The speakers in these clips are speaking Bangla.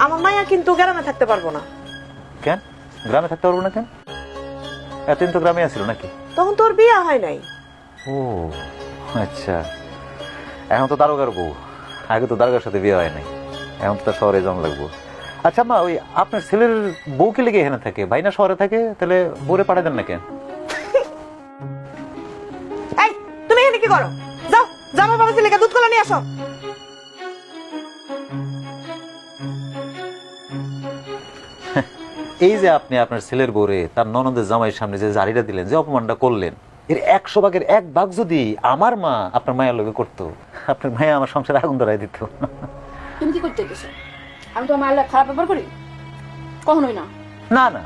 আমার মাইয়া কিন্তু গ্রামে থাকতে পারবো না। কেন গ্রামে থাকতে পারবো না কেন? এতদিন তো গ্রামে আসছিল নাকি? তখন তোর বিয়ে হয় নাই। ও আচ্ছা, এখন তো দারোগার বউ, আগে তো দারোগার সাথে বিয়ে হয় নাই, এখন তো তার শহরে জম লাগবো। আচ্ছা মা, ওই আপনার ছেলের বউ কি লেগে এখানে থাকে? ভাই না শহরে থাকে? তাহলে বউরে পাঠাই দেন না কেন? এই তুমি এখানে কি করো? যাও জামাই বাবা ছেলেকে দুধ কলা নিয়ে আসো। এই যে আপনি আপনার ছেলের বউরে তার ননদের জামাইয়ের সামনে যে জারিটা দিলেন, যে অপমানটা করলেন, এর 100 ভাগের 1 ভাগ যদি আমার মা আপনার মায়ের লগে করতো, আপনার মায়া আমার সংসারে আগুন ধরাই দিত। তুমি কি করতে গেছো? আমি তো আমার খারাপ ব্যবহার করি? কখনোই না। না না,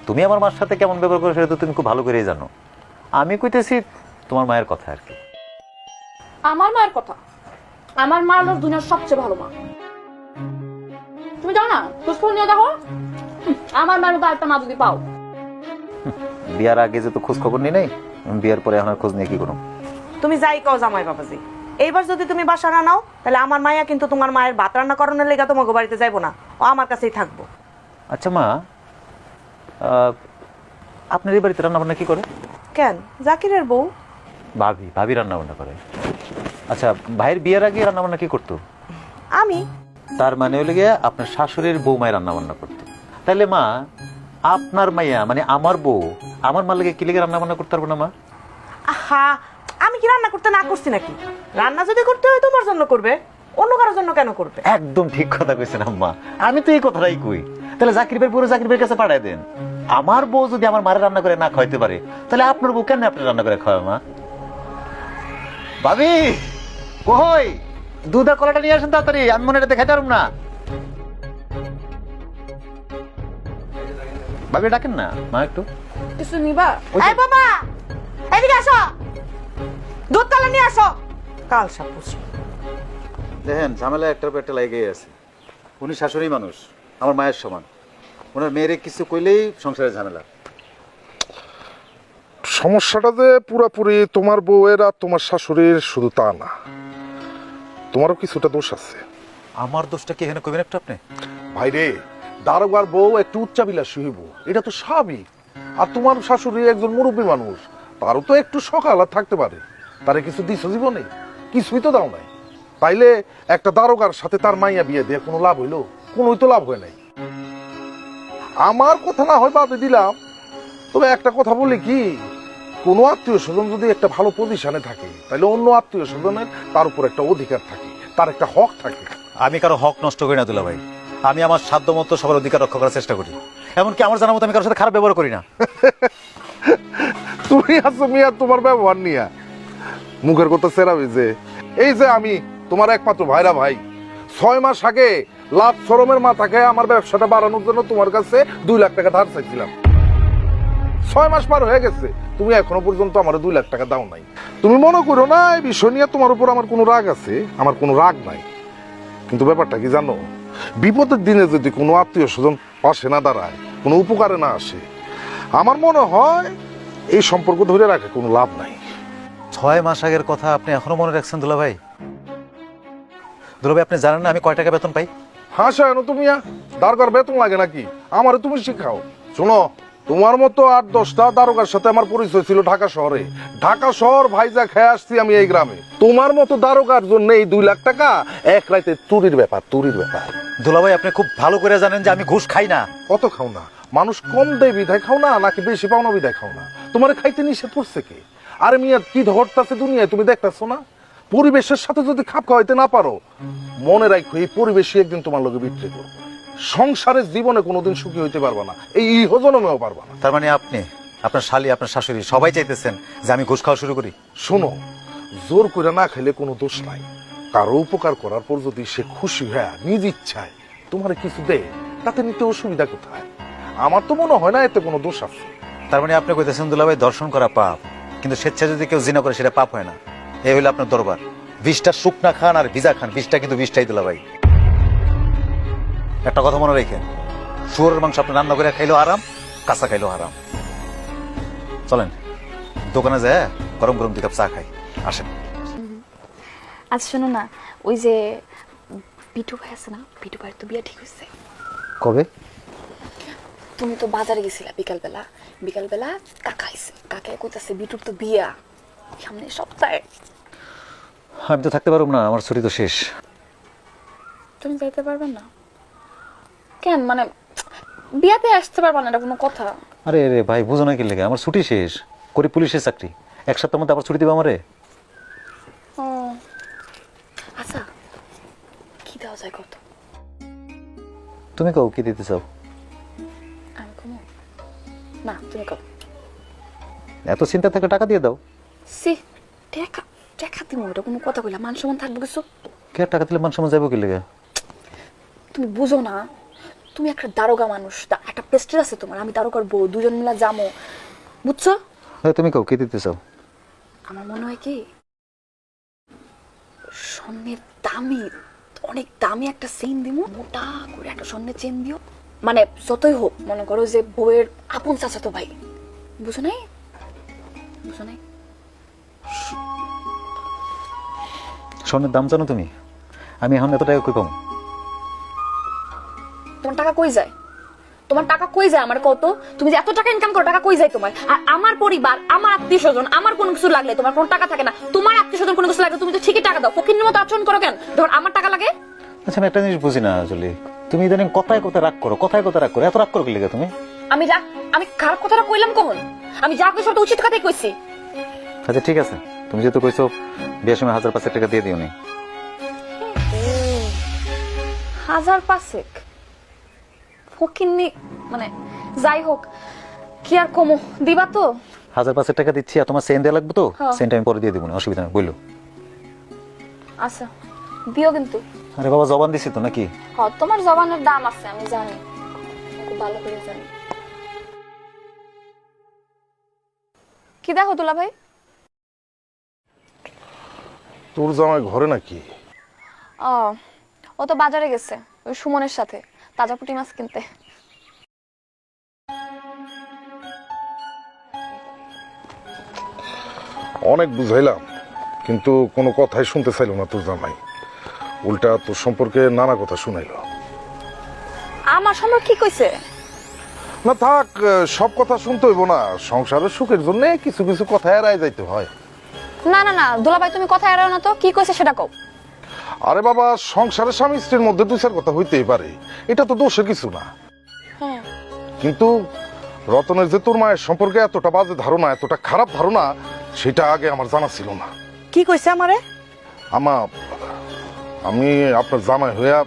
তুমি আমার মার সাথে কেমন ব্যবহার করো সেটা তো তুমি খুব ভালো করেই জানো। আমি কইতেছি তোমার মায়ের কথা আর কি। আমার মায়ের কথা? আমার মা হলো দুনিয়ার সবচেয়ে ভালো মা। তুমি জানো না, খোঁজ নিয়ে দেখো আমার মায়ের মতো একটা মা যদি পাও। বিয়ার আগে যে তো খোঁজ খবর নিই নাই, বিয়ার পরে এখন আর খোঁজ নিয়ে কি করো? তুমি যাই কও জামাই বাবাজি, এইবার যদি তুমি বাসা না নাও তাহলে আমার মাইয়া কিন্তু তোমার মায়ের ভাত রান্না করানোর লেগে তোমাকে বাড়িতে যাইবো না, ও আমার কাছেই থাকবো। আচ্ছা মা, আপনার এই বাড়িতে রান্না বান্না কি করে? কেন, জাকিরের বউ। ভাবি রান্না বান্না করে? আচ্ছা, ভাইয়ের বিয়ের আগে রান্না বান্না কি করতো? আমি। তার মানে হলে গিয়ে আপনার শাশুড়ির বউ মায়ের রান্না বান্না করতো। তাহলে মা, আপনার মাইয়া মানে আমার বউ আমার মা লেগে কি লেগে রান্না বান্না করতে পারবো না মা? আহা, আমি কি রান্না করতে না করছি নাকি? রান্না যদি করতে হয় তোমার জন্য করবে, অন্য কারোর জন্য কেন করবে? একদম ঠিক কথা কইছেন আম্মা, আমি তো এই কথাটাই কই। তাহলে জাকির ভাই পুরো জাকির ভাইয়ের কাছে পাঠায় দেন। আমার বউ যদি আমার মারে রান্না করে না খাওয়াইতে পারে, তাহলে আপনার বউ কেন আপনি রান্না করে খাওয়ায়? মা, ভাবি কই, দুধ আর কলাটা নিয়ে আসেন তাড়াতাড়ি, আমি মনে এটা দেখাইতে পারবো না। ভাবি ডাকেন না মা একটু। কিছু নিবা? এই বাবা, এদিকে আসো, দুধ কলা নিয়ে আসো। কাল সাপুস দেখেন, ঝামেলা একটার পর একটা লেগেই আছে। উনি শাশুড়ি মানুষ, আমার মায়ের সমান। ওনার মেয়েরে কিছু কইলেই সংসারের ঝামেলা। সমস্যাটা যে পুরাপুরি তোমার বউয়ের আর তোমার শাশুড়ির শুধু তা না, তোমারও কিছুটা দোষ আছে। আমার দোষটা কি এখানে কইবেন একটু আপনি? ভাইরে, দারোগার বউ একটু উচ্চাবিলাসী হইব, এটা তো স্বাভাবিক। আর তোমার শাশুড়ি একজন মুরব্বী মানুষ, তারও তো একটু সকাল আর থাকতে পারে। তারে কিছু দিছো জীবনে? কিছুই তো দাও নাই। তাইলে একটা দারোগার সাথে তার মাইয়া বিয়ে দিয়ে কোনো লাভ হইলো? কোনোই তো লাভ হয় নাই। আমার কথা না হয় বাদে দিলাম, তবে একটা কথা বলি কি, কোনো আত্মীয় স্বজন যদি একটা ভালো পজিশনে থাকে, তাহলে অন্য আত্মীয় স্বজনের তার উপর একটা অধিকার থাকে, তার একটা হক থাকে। আমি কারো হক নষ্ট করি না দুলা ভাই, আমি আমার সাধ্য মতো সবার অধিকার রক্ষা করার চেষ্টা করি। এমনকি আমার জানা মতো আমি কারোর সাথে খারাপ ব্যবহার করি না। তুমি আছো মিয়া তোমার ব্যবহার নিয়া মুখের কথা সেরাবি যে, এই যে আমি তোমার একমাত্র ভাইরা ভাই, 6 মাস আগে লাভ শরমের মাথাকে আমার ব্যবসাটা বাড়ানোর জন্য তোমার কাছে 2 লাখ টাকা ধার চাইছিলাম। 6 মাস পার হয়ে গেছে, তুমি এখনো পর্যন্ত আমার 2 লাখ টাকা দাও নাই। তুমি মনে করো না এই বিষয় নিয়ে তোমার উপর আমার কোনো রাগ আছে, আমার কোনো রাগ নাই। কিন্তু ব্যাপারটা কি জানো, বিপদের দিনে যদি কোনো আত্মীয় স্বজন পাশে না দাঁড়ায়, কোনো উপকারে না আসে, আমার মনে হয় এই সম্পর্ক ধরে রাখে কোনো লাভ নাই। 6 মাস আগের কথা আপনি এখনো মনে রাখছেন দুলা ভাই? দুলা ভাই, আপনি জানেন না আমি কয় টাকা বেতন পাই? হ্যাঁ সায়নো, তুমি দারোগার বেতন লাগে নাকি? আমারে তুমি শিখাও। শোনো, তোমার মতো 8-10টা দারোগার সাথে আমার পরিচয় ছিল ঢাকা শহরে। ঢাকা শহর ভাইজা খেয়ে আসছি আমি এই গ্রামে। তোমার মতো দারোগার জন্য এই 2 লাখ টাকা এক রাতে চুরির ব্যাপার, চুরির ব্যাপার। দুলা ভাই, আপনি খুব ভালো করে জানেন যে আমি ঘুষ খাই না। কত খাও না? মানুষ কম দেয় বিধায় খাও না, নাকি বেশি পাও না বিধায় খাও না? তোমার খাইতে নিষেধ করছে কে? আরে মিয়া, কি ধরতাছে দুনিয়ায় তুমি দেখতেছো না? পরিবেশের সাথে যদি খাপ খাওয়াইতে না পারো, মনে রাখো এই পরিবেশই একদিন তোমার লগে বিক্রি করবে। সংসারের জীবনে কোনোদিন সুখী হইতে পারবা না, এই ইহজনমেও পারবা না। তার মানে আপনি, আপনার শালি, আপনার শাশুড়ি সবাই চাইতেছেন যে আমি ঘুষ খাওয়া শুরু করি? শোনো, জোর করে না খেলে কোনো দোষ নাই। কারো উপকার করার পর যদি সে খুশি হয় নিজ ইচ্ছায় তোমার কিছু দেয়, তাতে নিতে অসুবিধা কোথায়? আমার তো মনে হয় না এতে কোনো দোষ আছে। তার মানে আপনি কইতেছেন দুলা ভাই, দর্শন করা পাপ, কিন্তু স্বেচ্ছায় যদি কেউ জিনা করে সেটা পাপ হয় না। এই হইলো আপনার দরবার। 20টা শুকনা খান আর ভিজা খান, 20টা কিন্তু 20টাই দুলা ভাই। একটা কথা মনে রেখেন, শুয়োরের মাংস আপনি রান্না করে খাইলেও আরাম, কাঁচা খাইলেও আরাম। চলেন দোকানে যায় গরম গরম 2 কাপ চা খাই, আসেন। আচ্ছা শোনো না, ওই যে বিটু ভাই আছে না, বিটু ভাইয়ের তো বিয়ে ঠিক হয়েছে। কবে? তুমি তো বাজারে গেছিলা বিকালবেলা, বিকালবেলা কাকা আইছে, কাকায় কইতাছে বিটুর তো বিয়া সামনে সপ্তাহে। আমি তো থাকতে পারবো না, আমার ছুটি তো শেষ। তুমি যাইতে পারবে না কেন? মানে বিয়াতে আসতে পারবা না, এটা কোনো কথা? আরে রে ভাই, বুঝো না কি লেগে, আমার ছুটি শেষ, করি পুলিশের চাকরি, এক সপ্তাহের মধ্যে আবার ছুটি দিবে আমারে। ও আচ্ছা, কি দেওয়া যায় কত? তুমি কও কি দিতে চাও? আমি কমো না, তুমি কম। এত চিন্তা থেকে টাকা দিয়ে দাও। সি টাকা টাকা দিব, ওটা কোনো কথা কইলা? মান সম্মান থাকবে কিছু? কে টাকা দিলে মান সম্মান যাবো কি লেগে? তুমি বুঝো না, তুমি একটা দারোগা মানুষ, একটা প্রেস্টিজ আছে তোমার, আমি দারোগার বউ, দুজন মিলা যামো, বুঝছো? তুমি কও কি দিতে চাও? আমার মনে হয় কি স্বর্ণের দামি, অনেক দামি একটা চেইন দিব, মোটা করে একটা স্বর্ণের চেইন দিও। মানে যতই হোক, মনে করো যে বউয়ের আপন চাচাতো ভাই, বুঝো নাই? বুঝো নাই? স্বর্ণের দাম জানো তুমি? আমি এখন এত টাকা কই পাবো? তোমার টাকা কই যায়? তোমার টাকা কই যায় আমার কত? তুমি যে এত টাকা ইনকাম করো, টাকা কই যায় তোমার? আর আমার পরিবার, আমার আত্মীয় স্বজন, আমার কোনো কিছু লাগলে তোমার কোনো টাকা থাকে না। তোমার আত্মীয় স্বজন কোনো কিছু লাগলে তুমি তো ঠিকই টাকা দাও, ফকিরের মতো আচরণ করো কেন যখন আমার টাকা লাগে? আচ্ছা, আমি একটা জিনিস বুঝি না আসলে, তুমি ইদানিং কথায় কথায় রাগ করো, কথায় কথায় রাগ করো, এত রাগ করো কি লেগে তুমি? আমি খারাপ কথাটা কইলাম কখন? আমি যা কইছি তো উচিত কথাই কইছি। আচ্ছা ঠিক আছে, তুমি যেহেতু কইছো বিয়ের সময় 1000-500 টাকা দিয়ে দিও নি। 1000-500 ফকিন্নি, মানে যাই হোক, কি আর কমো, দিবা তো? 1000-500 টাকা দিচ্ছি, আর তোমার সেন্ট দেওয়া লাগবে তো, হ্যাঁ। সেন্ট আমি পরে দিয়ে দিব না, অসুবিধা নেই, বললো। আচ্ছা দিও কিন্তু। আরে বাবা, জবান দিছি তো নাকি? হ্যাঁ, তোমার জবানের দাম আছে, আমি জানি, খুব ভালো করে জানি। কি দেখো দুলা ভাই? তোর জামাই ঘরে নাকি? ও তো বাজারে গেছে ওই সুমনের সাথে তাজা পুঁটি মাছ কিনতে। অনেক বুঝাইলাম, কিন্তু কোনো কথাই শুনতে চাইল না তোর জামাই। উল্টা তোর সম্পর্কে নানা কথা শুনাইল। আমার সম্পর্কে কি কইছে? না থাক, সব কথা শুনতে হইব না, সংসারের সুখের জন্য কিছু কিছু কথা এড়াই যাইতে হয়। না না না দুলা ভাই, তুমি কথা এড়াও না তো, কি কইছে সেটা কও। আরে বাবা, সংসারের স্বামী স্ত্রীর মধ্যে দুই চার কথা হইতেই পারে, এটা তো দোষের কিছু না। হ্যাঁ, কিন্তু রতনের যে তোর মায়ের সম্পর্কে এতটা বাজে ধারণা, এতটা খারাপ ধারণা, সেটা আগে আমার জানা ছিল না। কি কইছে আমারে? আমি আপনার জামাই হইয়া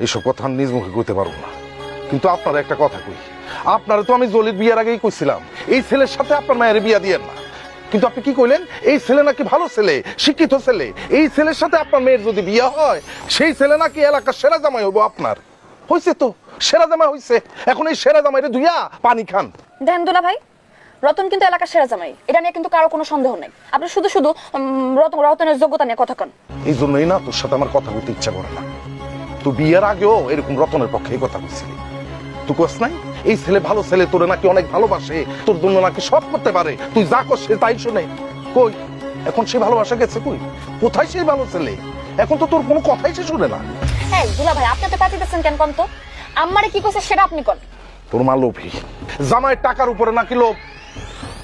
এইসব কথা নিজ মুখে কইতে পারবো না, কিন্তু আপনার একটা কথা কই, আপনার তো আমি জলির বিয়ের আগেই কইছিলাম এই ছেলের সাথে আপনার মায়ের বিয়া দিয়েন না, কিন্তু আপনি কি কইলেন? এই ছেলে নাকি ভালো ছেলে, শিক্ষিত ছেলে, এই ছেলের সাথে আপনার মেয়ের যদি বিয়া হয়, সেই ছেলে নাকি এলাকার সেরা জামাই হবো আপনার। হইছে তো, সেরা জামাই হইছে, এখন এই সেরা জামাইরে ধুইয়া পানি খান। দেন দুলা ভাই, রতন কিন্তু এলাকার সেরা জামাই, এটা নিয়ে কিন্তু কারো কোনো সন্দেহ নাই। আপনি শুধু শুধু রতনের যোগ্যতা নিয়ে কথা কন। এই জন্যই না তোর সাথে আমার কথা বলতে ইচ্ছা করে না। তুই বিয়ের আগেও এরকম রতনের পক্ষে এই কথা বলছিলি, তুই কোস নাই এই ছেলে ভালো ছেলে, তোরে নাকি অনেক ভালোবাসে, তোর জন্য নাকি সব করতে পারে, তুই যা কর সে তাই শুনে। কই এখন সে ভালোবাসা গেছে কই? কোথায় সেই ভালো ছেলে? এখন তো তোর কোনো কথাই সে শুনে না। হ্যাঁ দুলা ভাই, আপনি তো পাতি দিচ্ছেন কেন? কোন তো আমারে কি কইছে সেটা আপনি কোন। তোর মা লোভী, জামাইয়ের টাকার উপরে নাকি লোভ,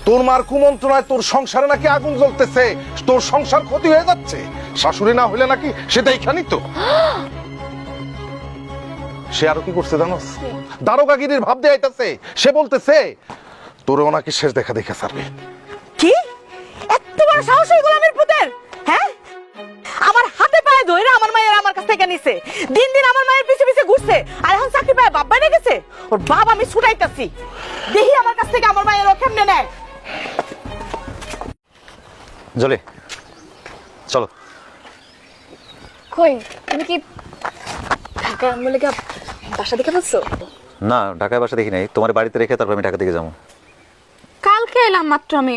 তোর মার কুমন্ত্রণায় তোর সংসারে নাকি আগুন জ্বলতেছে, তোর সংসার ক্ষতি হয়ে যাচ্ছে, শাশুড়ি না হইলে নাকি সেটা এখানেই তো। সে আরো কি করছে জানোস? দারোগাগিরির ভাব দিয়ে আইতাছে, সে বলতেছে তোরেও নাকি শেষ দেখা দেখে ছাড়বে। কি এত বড় সাহস এই গোলামের পুতের? হ্যাঁ, আমার হাতে পায়ে ধরে আমার মায়ের আমার কাছ থেকে নিছে, দিন দিন আমার মায়ের পিছে পিছে ঘুরছে, আর এখন চাকরি পায় বাপ বাইরে গেছে। ওর বাপ আমি ছুটাইতাছি, দেখি আমার কাছ থেকে আমার মায়ের ও কেমনে নেয়। জলে চলো। কই তুমি কি ঢাকা বলে কি বাসা দেখে ফেলছো? না, ঢাকায় বাসা দেখি নাই, তোমার বাড়িতে রেখে তারপর আমি ঢাকা থেকে যাবো। কালকে এলাম মাত্র আমি,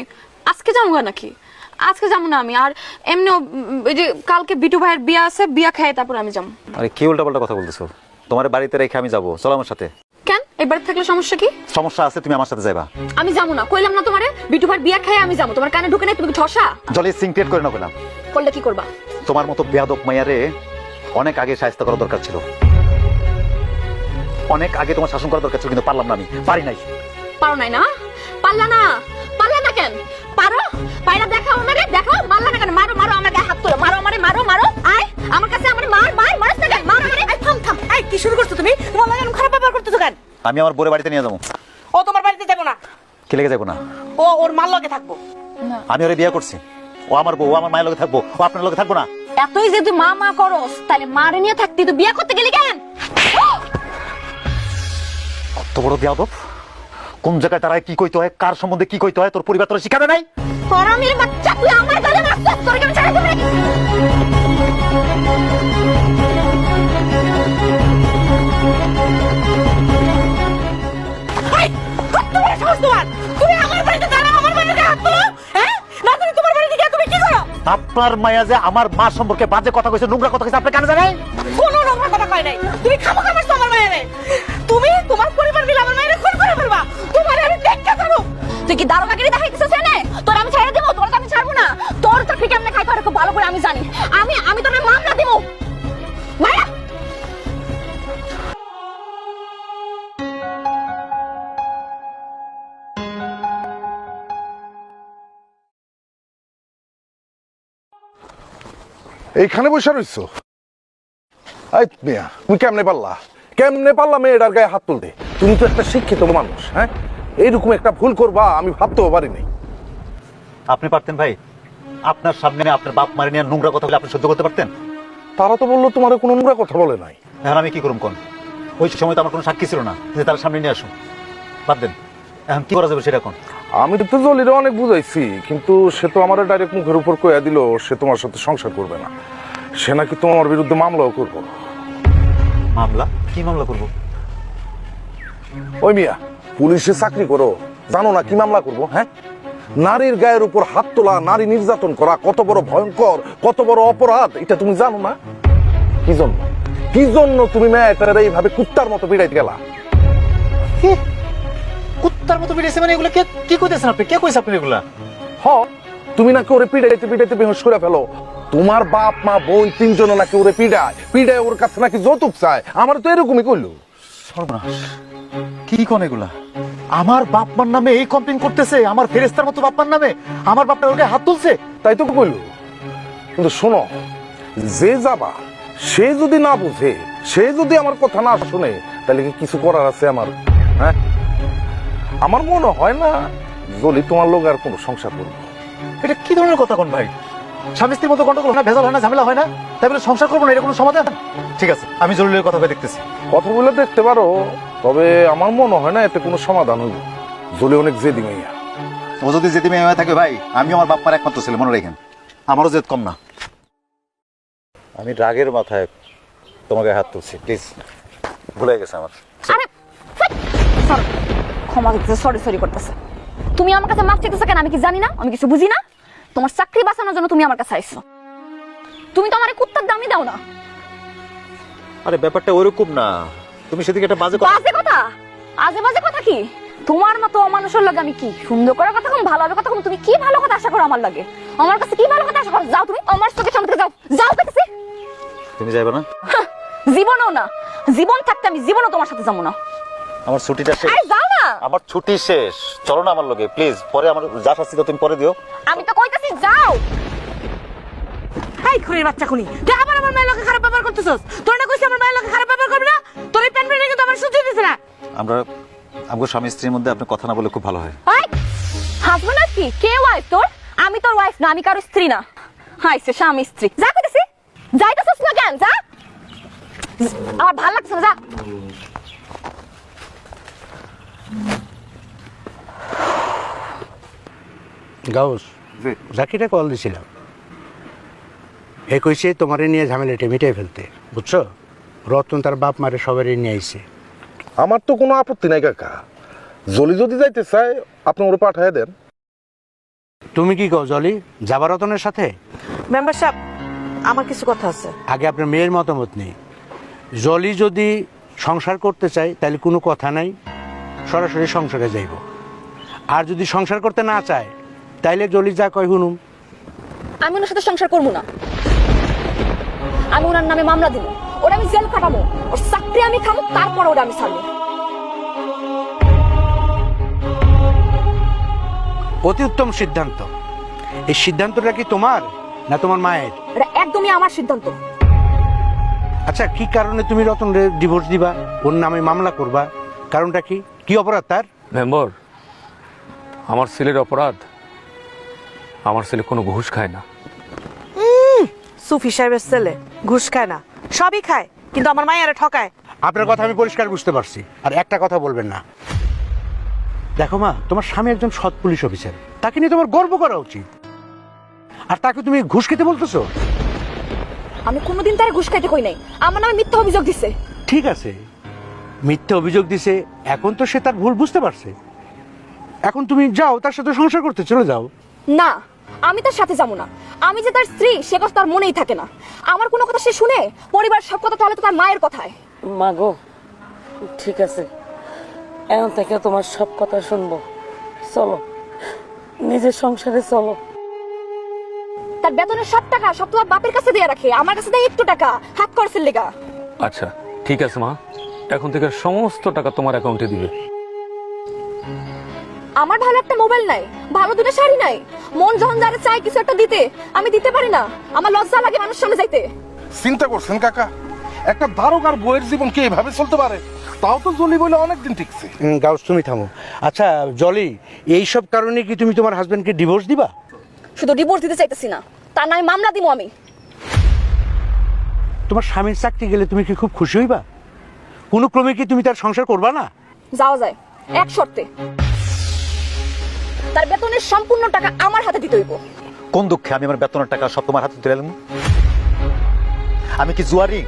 আজকে যাবো নাকি? আজকে যাবো না আমি, আর এমনিও এই যে কালকে বিটু ভাইয়ের বিয়া আছে, বিয়া খাই তারপর আমি যাবো। আরে কি উল্টাপাল্টা কথা বলতেছো? তোমার বাড়িতে রেখে আমি যাবো, চলো আমার সাথে। কেন, এই বাড়িতে থাকলে সমস্যা কি? সমস্যা আছে, তুমি আমার সাথে যাবা। আমি যাবো না, কইলাম না তোমারে, বিটু ভাইয়ের বিয়া খাই আমি যাবো। তোমার কানে ঢুকে নাই, তুমি কি ঠসা? জলে সিং ক্রিয়েট করে না বললাম। করলে কি করবা? তোমার মতো বেয়াদব মাইয়ারে অনেক আগে শায়েস্তা করা দরকার ছিল, অনেক আগে তোমার শাসন করা দরকার ছিল, কিন্তু পারলাম না, আমি পারি নাই। পারো নাই না? পারলা না? পারলা না কেন? পারো? পায়রা দেখাও আমারে, দেখাও। মারলা না কেন? মারো মারো, আমার গায়ে হাত তোলো, মারো আমারে, মারো মারো। আয় আমার কাছে, আমারে মার মার, মারছ না কেন? মার আমারে। এই থাম থাম, এই কি শুরু করছো তুমি? তোমার লাগে খারাপ ব্যবহার করতেছো কেন? আমি আমার বোরের বাড়িতে নিয়ে যাবো। ও তোমার বাড়িতে যাবো না, কি লেগে যাবো না? ও ওর মার লগে থাকবো। আমি ওরে বিয়ে করছি, ও আমার বউ, ও আমার মায়ের লগে থাকবো, ও আপনার লগে থাকবো না। এতই যে তুই মা মা করস, তাহলে মারে নিয়ে থাকতি, তুই বিয়ে করতে গেলি কেন? কত বড় বিয়াদব! কোন জায়গায় তারা কি কইতে হয়, কার সম্বন্ধে কি কইতে হয়, তোর পরিবার তোর শিখাবে নাই? হারামির বাচ্চা, তুই আমার গালে মারছিস, তোর কি আমি ছেড়ে দেব নাকি? এই, কত বড় সাহস তোমার! তুমি আমার বাড়িতে দাঁড়াও, আমার বাড়িতে হাত তোলো, হ্যাঁ? না তুমি তোমার বাড়িতে গিয়ে তুমি কি করো? আপনার মায়া যে আমার মা সম্পর্কে বাজে কথা কইছে, নোংরা কথা কইছে, আপনি কেন জানেন? কোনো নোংরা কথা কয় নাই। তুমি খামাখা মারছো আমার মায়েরে। তুমি তোমার পরিবার মিলে আমার মায়েরে খুন করে ফেলবা। তোমারে আমি দেখতে পারো। তুই কি দারোগাগিরি দেখাইতেছিস এনে? তোর আমি ছেড়ে দেবো? তোর তো আমি ছাড়বো না। তোর চাকরি কেমনে খাইতে হয় খুব ভালো করে আমি জানি। আমি তোর মামলা দিব। মায়া এইখানে বসে রইছো? এই মিয়া, তুমি কেমনে পারলা মেয়েটার গায়ে হাত তুলতে? তুমি তো একটা শিক্ষিত মানুষ, হ্যাঁ? এইরকম একটা ভুল করবা আমি ভাবতেও পারি নাই। আপনি পারতেন ভাই? আপনার সামনে আপনার বাপ মারে নিয়ে নোংরা কথা বলে আপনি সহ্য করতে পারতেন? তারা তো বললো তোমার কোনো নোংরা কথা বলে নাই। এখন আমি কি করুম কোন? ওই সময় তো আমার কোনো সাক্ষী ছিল না যে তার সামনে নিয়ে আসুন। বাদ দেন, এখন কি করা যাবে সেটা কোন? আমি তো জলিরে অনেক বুঝাইছি, কিন্তু সে তো আমার ডাইরেক্ট মুখের উপর কইয়া দিল সে তোমার সাথে সংসার করবে না। সে নাকি তোমার বিরুদ্ধে মামলাও করবো। মামলা? কি মামলা করবো? ওই মিয়া, পুলিশে চাকরি করো, জানো না কি মামলা করবো? হ্যাঁ, নারীর গায়ের উপর হাত তোলা, নারী নির্যাতন করা কত বড় ভয়ঙ্কর, কত বড় অপরাধ, এটা তুমি জানো না? কি জন্য তুমি মেয়েটার এইভাবে কুত্তার মতো পিড়াইতে গেলা? কুত্তার মতো পিড়াইছে মানে এগুলো কি কইতেছেন আপনি? কে কইছে আপনি এগুলা? তুমি নাকি ওরে পিড়াইতে বেহুশ করে ফেলো। তোমার বাপ মা বোন তিনজন নাকি ওরে পিড়ায় ওর কাছে নাকি যৌতুক চায়। আমার তো এরকমই কইলো। সর্বনাশ! কি কোন এগুলা? আমার বাপ মার নামে এই কমপ্লেইন করতেছে? আমার ফেরেশতার মতো বাপ মার নামে আমার বাপটা ওর গায়ে হাত তুলছে? তাই তো কইলো। কিন্তু শোনো, যে যাবা সে যদি না বুঝে, সে যদি আমার কথা না শুনে, তাহলে কি কিছু করার আছে আমার? হ্যাঁ, আমার মনে হয় না জলি তোমার লোক আর কোনো সংসার করবো। এটা কি ধরনের কথা কোন ভাই? স্বামী স্ত্রীর মতো গন্ডগোল হয় না, ভেজাল হয় না, ঝামেলা হয় না, তাই বলে সংসার করবো না, এটা কোনো সমাধান? ঠিক আছে, আমি জরুরি কথা দেখতেছি। কথা বলে দেখতে পারো, তবে আমার মনে হয় না এতে কোনো সমাধান হইব। জলি অনেক জেদি মাইয়া। ও যদি জেদি মেয়ে থাকে ভাই, আমি আমার বাপ মার একমাত্র ছেলে, মনে রাখেন। আমারও জেদ কম না। আমি রাগের মাথায় তোমাকে হাত তুলছি, প্লিজ ভুলে গেছে আমার। আরে সরি, ক্ষমা করতেছে, সরি করতেছে। তুমি আমার কাছে মাফ চাইতেছো কেন? আমি কি জানি না? আমি কিছু বুঝি না? তোমার চাকরি বাঁচানোর জন্য তুমি আমার কাছে আইছো। তুমি তো আমার কুত্তার দামই দাও না। আরে ব্যাপারটা ওইরকম না, তুমি সেদিকে একটা বাজে বাজে কথা? আজে বাজে কথা কি? তোমার মতো অমানুষের লাগে আমি কি সুন্দর করে কথা কম, ভালোভাবে কথা কম? তুমি কি ভালো কথা আশা করো আমার লাগে? আমার কাছে কি ভালো কথা আশা করো? যাও তুমি আমার চোখের সামনে থেকে, যাও দেখছি। তুমি যাইবে না? জীবনও না, জীবন থাকতে আমি জীবনও তোমার সাথে যাবো না। আমার ছুটিটা শেষ। আরে যাও না। আমার ছুটি শেষ, চলো না আমার লগে প্লিজ। পরে আমার যা শাস্তি দাও তুমি পরে দিও। আমি তো কইতাছি যাও। এই খুনির বাচ্চা খুনি, তুই আবার আমার মায়ের লোকে খারাপ ব্যবহার করতেছস। তোর না কইছিস আমার মায়ের লোকে খারাপ ব্যবহার করবি না? তোর এই প্যান প্যানে কিন্তু আমার সহ্য হইতেছে না। আমরা আমগো স্বামী স্ত্রীর মধ্যে আপনি কথা না বলে খুব ভালো হয়। এই হাসবেন্ড আর কি? কে ওয়াইফ তোর? আমি তোর ওয়াইফ না, আমি কারো স্ত্রী না। হাইছে স্বামী স্ত্রী। যা কইতাছি, যাইতাছস না কেন? যা, আমার ভালো লাগছে না, যা। গাউস, জাকিটা কল দিছিলাম, এ কইছে তোমারে নিয়ে ঝামেলাটা মিটাই ফেলতে, বুঝছো? রতন তার বাপ মারে সবারই নিয়ে আইছে। আমার তো কোনো আপত্তি নাই কাকা, জলি যদি যাইতে চায় আপনি ওরে পাঠায় দেন। তুমি কি কও জলি, যাবা রতনের সাথে? মেম্বার সাহেব, আমার কিছু কথা আছে। আগে আপনার মেয়ের মতামত নেই। জলি যদি সংসার করতে চায় তাহলে কোনো কথা নাই, সরাসরি সংসারে যাইব। আর যদি সংসার করতে না চায় তাইলে জলি যা কয় শুনুম। আমি ওনার সাথে সংসার করবো না। আমি ওনার নামে মামলা দিব, ওরা আমি জেল কাটাবো, ওর চাকরি আমি খাবো, তারপর ওরা আমি ছাড়বো। অতি উত্তম সিদ্ধান্ত। এই সিদ্ধান্তটা কি তোমার না তোমার মায়ের? এটা একদমই আমার সিদ্ধান্ত। আচ্ছা, কি কারণে তুমি রতনরে ডিভোর্স দিবা, ওর নামে মামলা করবা? কারণটা কি? কি অপরাধ তার? মেম্বার, আমার ছেলের অপরাধ, আমার ছেলে কোনো ঘুষ খায় না। সুফি সাহেবের ছেলে ঘুষ খায় না, সবই খায়, কিন্তু আমার মায়েরা ঠকায়। আপনার কথা আমি পরিষ্কার বুঝতে পারছি, আর একটা কথা বলবেন না। দেখো মা, তোমার স্বামী একজন সৎ পুলিশ অফিসার, তাকে নিয়ে তোমার গর্ব করা উচিত। আর তাকে তুমি ঘুষ খেতে বলতেছো? আমি কোনোদিন তার ঘুষ খাইতে কই নাই, আমার নামে মিথ্যা অভিযোগ দিছে। ঠিক আছে, মিথ্যা অভিযোগ দিছে, এখন তো সে তার ভুল বুঝতে পারছে। এখন তুমি যাও, তার সাথে সংসার করতে চলে যাও। না, আমি তার সাথে যাবো না। আমি যে তার স্ত্রী সে কথা তার মনেই থাকে না। আমার কোনো কথা সে শুনে, পরিবার সব কথা তাহলে তো তার মায়ের কথায়। মা গো, ঠিক আছে, এখন থেকে তোমার সব কথা শুনবো। চলো, নিজের সংসারে চলো। তার বেতনের সব টাকা সব তোমার বাপের কাছে দিয়ে রাখে, আমার কাছে দেয় একটু টাকা হাত খরচের লেগা। আচ্ছা ঠিক আছে মা, এখন থেকে সমস্ত টাকা তোমার অ্যাকাউন্টে দিবে। আমার ভালো একটা মোবাইল নাই, ভালো দুটো শাড়ি নাই, মন যখন যারা চাই কিছু একটা দিতে, আমি দিতে পারি না। আমার লজ্জা লাগে মানুষের সামনে যাইতে। চিন্তা করছেন কাকা, একটা দারোগার বইয়ের জীবন কি এভাবে চলতে পারে? তাও তো জলি বলে অনেকদিন টিকছে। গাউস, তুমি থামো। আচ্ছা জলি, এইসব কারণে কি তুমি তোমার হাজবেন্ডকে ডিভোর্স দিবা? শুধু ডিভোর্স দিতে চাইতেছি না, তার নামে মামলা দিব আমি। তোমার স্বামীর চাকরি গেলে তুমি কি খুব খুশি হইবা? কোনো ক্রমে কি তুমি তার সংসার করবা না? যাওয়া যায়, এক শর্তে। তার বেতনের সম্পূর্ণ টাকা আমার হাতে দিতে হইব। কোন দুঃখে আমি আমার বেতনের টাকা সব তোমার হাতে তুলে এলাম? আমি কি জুয়ারি?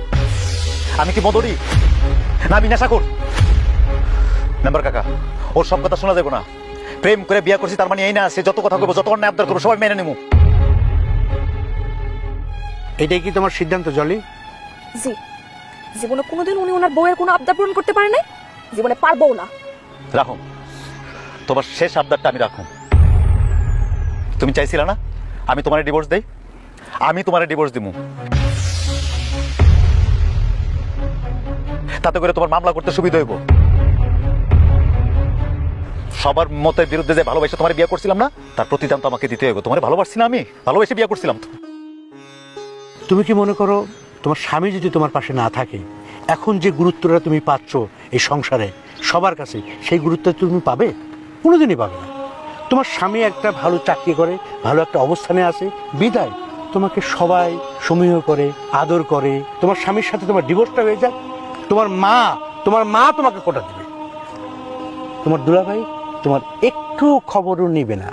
আমি কি মদরি? না আমি নেশাখোর? মেম্বার কাকা, ওর সব কথা শোনা যাবে না। প্রেম করে বিয়ে করছি তার মানে এই না সে যত কথা করবো, যত অন্যায় আবদার করবো সবাই মেনে নেবো। এটাই কি তোমার সিদ্ধান্ত জলি? জি, জীবনে কোনোদিন উনি ওনার বউয়ের কোনো আবদার পূরণ করতে পারে নাই, জীবনে পারবো না। রাখো, তোমার শেষ আবদারটা আমি রাখো। তুমি চাইছিলে না আমি তোমার ডিভোর্স দেই? আমি তোমার ডিভোর্স দিব। তাতে করে তোমার মামলা করতে সুবিধা হইব। সবার মতের বিরুদ্ধে যে ভালোবাসে তোমার বিয়ে করছিলাম না, তার প্রতিদান তো আমাকে দিতে হইব। তোমার ভালোবাসছি না, আমি ভালোবেসে বিয়ে করছিলাম তো। তুমি কি মনে করো তোমার স্বামী যদি তোমার পাশে না থাকে, এখন যে গুরুত্বটা তুমি পাচ্ছ এই সংসারে সবার কাছে, সেই গুরুত্ব তুমি পাবে? কোনোদিনই পাবে না। তোমার স্বামী একটা ভালো চাকরি করে, ভালো একটা অবস্থানে আছে, বিদায় তোমাকে সবাই সমীহ করে, আদর করে। তোমার স্বামীর সাথে তোমার ডিভোর্সটা হয়ে যাক, তোমার মা তোমাকে কোটা দেবে। তোমার দুলাভাই তোমার একটু খবরও নিবে না।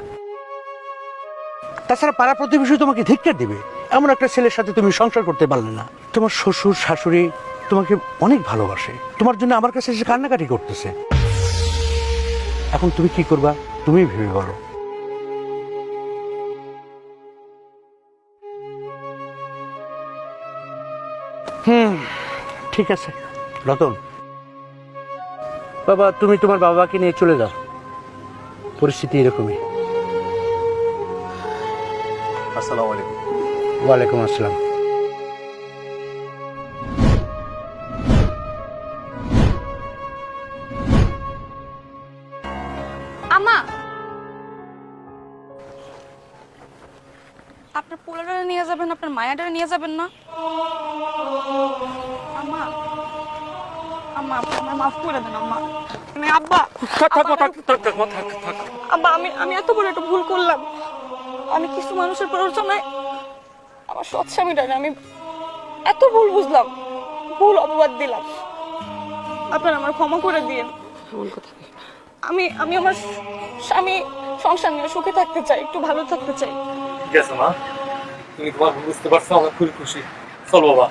তাছাড়া পাড়া প্রতিবেশী তোমাকে ধিক্কার দিবে, এমন একটা ছেলের সাথে তুমি সংসার করতে পারলে না। তোমার শ্বশুর শাশুড়ি তোমাকে অনেক ভালোবাসে, তোমার জন্য আমার কাছে এসে কান্নাকাটি করতেছে। এখন তুমি কি করবা তুমি ভেবে বলো। ঠিক আছে রতন, বাবা তুমি তোমার বাবাকে নিয়ে চলে যাও, পরিস্থিতি এরকমই। আসসালামু আলাইকুম। ওয়ালাইকুম আসসালাম। আম্মা, আপনার পোলারে নিয়ে যাবেন, আপনার মায়াটারে নিয়ে যাবেন না? আম্মা, আম্মা আপনি আমার মাফ করে দেন আম্মা। আমি আব্বা, আব্বা আমি এত বড় একটা ভুল করলাম। আমি কিছু মানুষের প্ররোচনায় আমার সৎ স্বামীটারে আমি এত ভুল বুঝলাম, ভুল অপবাদ দিলাম। আপনারা আমার ক্ষমা করে দিয়েন। আমি আমার স্বামী সংসার নিয়ে সুখে থাকতে চাই, একটু ভালো থাকতে চাই। ঠিক আছে মা, তুমি তোমার বুঝতে পারছো, আমরা খুবই খুশি। চল বাবা।